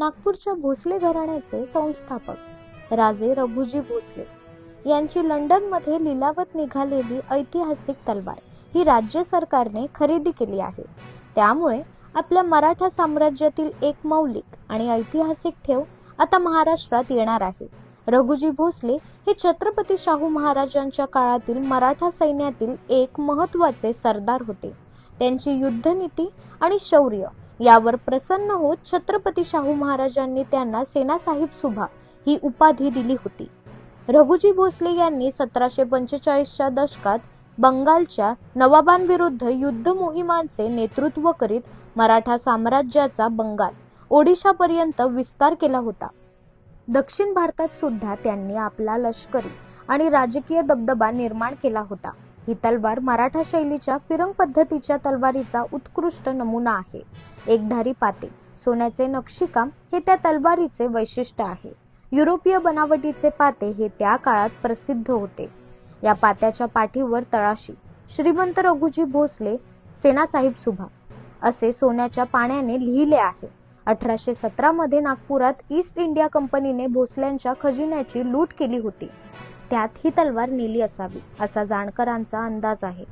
नागपूरच्या भोसले घराण्याचे संस्थापक राजे रघुजी भोसले यांची लंडनमध्ये लिलावात निघालेली ऐतिहासिक तलवार ही राज्य सरकारने खरेदी केली आहे। त्यामुळे आपल्या मराठा साम्राज्यातील एक मौलिक आणि ऐतिहासिक ठेव आता महाराष्ट्रात येणार आहे। रघुजी भोसले हे छत्रपती शाहू महाराजांच्या काळातील मराठा सैन्यातील एक महत्त्वाचे सरदार होते। त्यांची युद्धनीती आणि शौर्य यावर प्रसन्न होत छत्रपती शाहू महाराजांनी त्यांना सेनासाहिब सुभा ही उपाधी दिली होती। रघुजी भोसले यांनी 1745च्या दशकात बंगालच्या नवाबांविरुद्ध युद्ध मोहिमांचे नेतृत्व करीत मराठा साम्राज्याचा बंगाल, ओडिशापर्यंत विस्तार केला होता। दक्षिण भारतात सुद्धा त्यांनी आपला लष्करी आणि राजकीय दबदबा निर्माण केला होता। ही तलवार मराठा शैलीच्या फिरंग पद्धतीच्या तलवारीचा उत्कृष्ट नमुना आहे। एकधारी पाते, सोन्याचे नक्षीकाम हे त्या तलवारीचे वैशिष्ट्य आहे। युरोपीय बनावटीचे पाते हे त्या काळात प्रसिद्ध होते। या पात्याच्या पाठीवर तळाशी श्रीमंत रघुजी भोसले सेनासाहिब सुभा असे सोन्याच्या पाण्याने लिहिले आहे। 1817 मध्ये नागपुरात ईस्ट इंडिया कंपनीने भोसल्यांच्या खजिन्याची लूट केली होती। त्यात ही तलवार नेली असावी असा जाणकारांचा अंदाज आहे।